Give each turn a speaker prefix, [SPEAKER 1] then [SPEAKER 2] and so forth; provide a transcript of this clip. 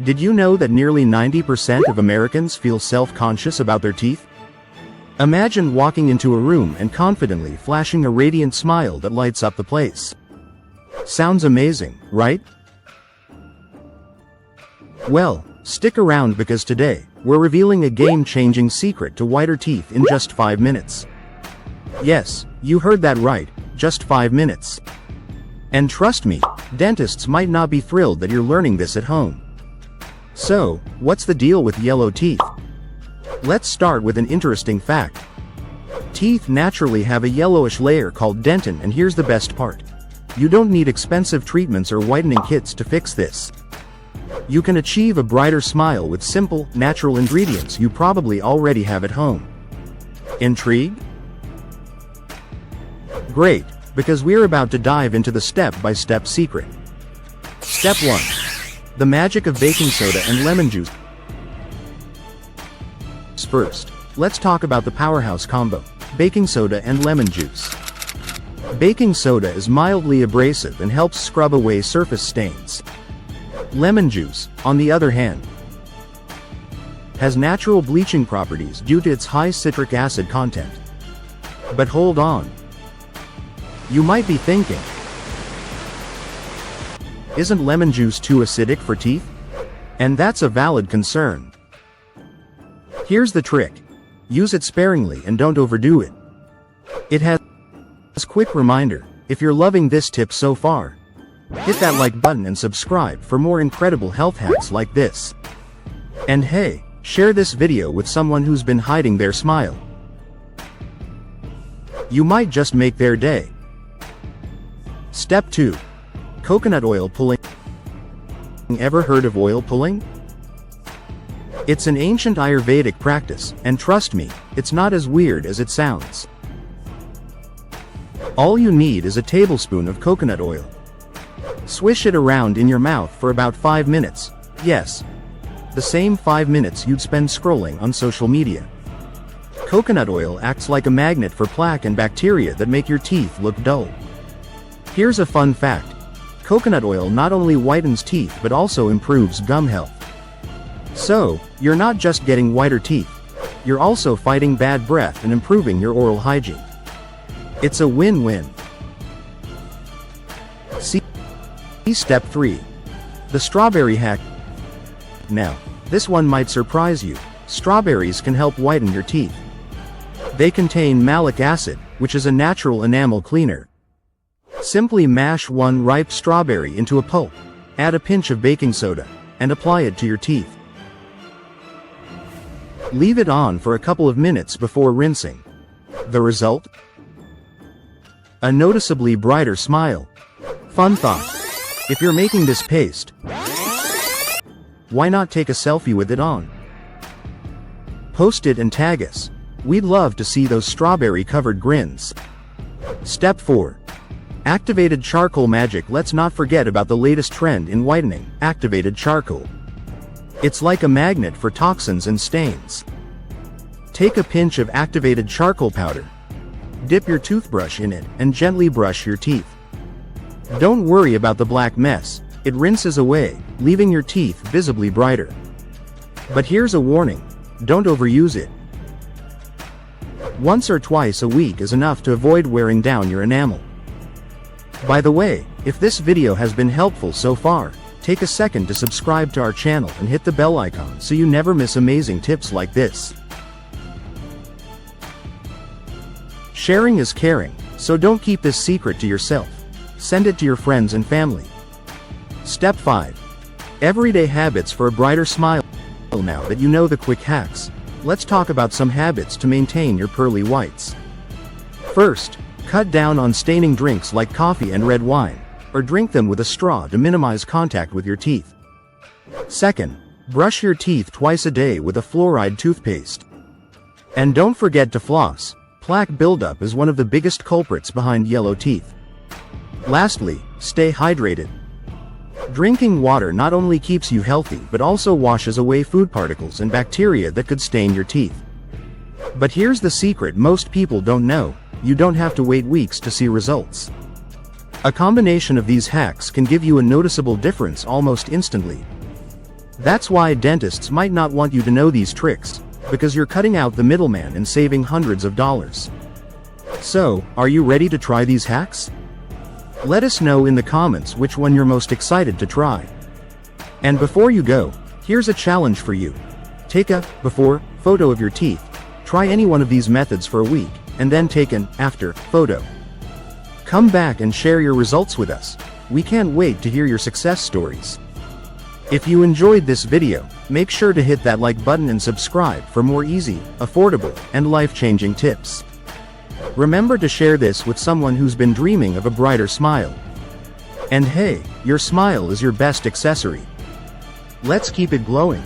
[SPEAKER 1] Did you know that nearly 90% of Americans feel self-conscious about their teeth? Imagine walking into a room and confidently flashing a radiant smile that lights up the place. Sounds amazing, right? Well, stick around because today, we're revealing a game-changing secret to whiter teeth in just 5 minutes. Yes, you heard that right, just 5 minutes. And trust me, dentists might not be thrilled that you're learning this at home. So, what's the deal with yellow teeth? Let's start with an interesting fact. Teeth naturally have a yellowish layer called dentin, and here's the best part. You don't need expensive treatments or whitening kits to fix this. You can achieve a brighter smile with simple, natural ingredients you probably already have at home. Intrigued? Great, because we're about to dive into the step-by-step secret. Step 1. The magic of baking soda and lemon juice. First, let's talk about the powerhouse combo, baking soda and lemon juice. Baking soda is mildly abrasive and helps scrub away surface stains. Lemon juice, on the other hand, has natural bleaching properties due to its high citric acid content. But hold on. You might be thinking, isn't lemon juice too acidic for teeth? And that's a valid concern. Here's the trick. Use it sparingly and don't overdo it. It has a quick reminder, if you're loving this tip so far, hit that like button and subscribe for more incredible health hacks like this. And hey, share this video with someone who's been hiding their smile. You might just make their day. Step 2. Coconut oil pulling. Ever heard of oil pulling? It's an ancient Ayurvedic practice, and trust me, it's not as weird as it sounds. All you need is a tablespoon of coconut oil. Swish it around in your mouth for about 5 minutes. Yes, the same 5 minutes you'd spend scrolling on social media. Coconut oil acts like a magnet for plaque and bacteria that make your teeth look dull. Here's a fun fact. Coconut oil not only whitens teeth but also improves gum health. So, you're not just getting whiter teeth, you're also fighting bad breath and improving your oral hygiene. It's a win-win. See Step 3. The strawberry hack. Now, this one might surprise you. Strawberries can help whiten your teeth. They contain malic acid, which is a natural enamel cleaner. Simply mash one ripe strawberry into a pulp, add a pinch of baking soda, and apply it to your teeth. Leave it on for a couple of minutes before rinsing. The result? A noticeably brighter smile. Fun thought. If you're making this paste, why not take a selfie with it on? Post it and tag us. We'd love to see those strawberry-covered grins. Step 4. Activated charcoal magic. Let's not forget about the latest trend in whitening, activated charcoal. It's like a magnet for toxins and stains. Take a pinch of activated charcoal powder. Dip your toothbrush in it and gently brush your teeth. Don't worry about the black mess, it rinses away, leaving your teeth visibly brighter. But here's a warning, don't overuse it. Once or twice a week is enough to avoid wearing down your enamel. By the way, if this video has been helpful so far, take a second to subscribe to our channel and hit the bell icon so you never miss amazing tips like this. Sharing is caring, so don't keep this secret to yourself. Send it to your friends and family. Step 5. Everyday habits for a brighter smile. Now that you know the quick hacks, let's talk about some habits to maintain your pearly whites. First, cut down on staining drinks like coffee and red wine, or drink them with a straw to minimize contact with your teeth. Second, brush your teeth twice a day with a fluoride toothpaste. And don't forget to floss. Plaque buildup is one of the biggest culprits behind yellow teeth. Lastly, stay hydrated. Drinking water not only keeps you healthy but also washes away food particles and bacteria that could stain your teeth. But here's the secret most people don't know, you don't have to wait weeks to see results. A combination of these hacks can give you a noticeable difference almost instantly. That's why dentists might not want you to know these tricks, because you're cutting out the middleman and saving hundreds of dollars. So, are you ready to try these hacks? Let us know in the comments which one you're most excited to try. And before you go, here's a challenge for you. Take a before photo of your teeth, try any one of these methods for a week, and then take an after photo. Come back and share your results with us. We can't wait to hear your success stories. If you enjoyed this video, make sure to hit that like button and subscribe for more easy, affordable, and life-changing tips. Remember to share this with someone who's been dreaming of a brighter smile. And hey, your smile is your best accessory. Let's keep it glowing.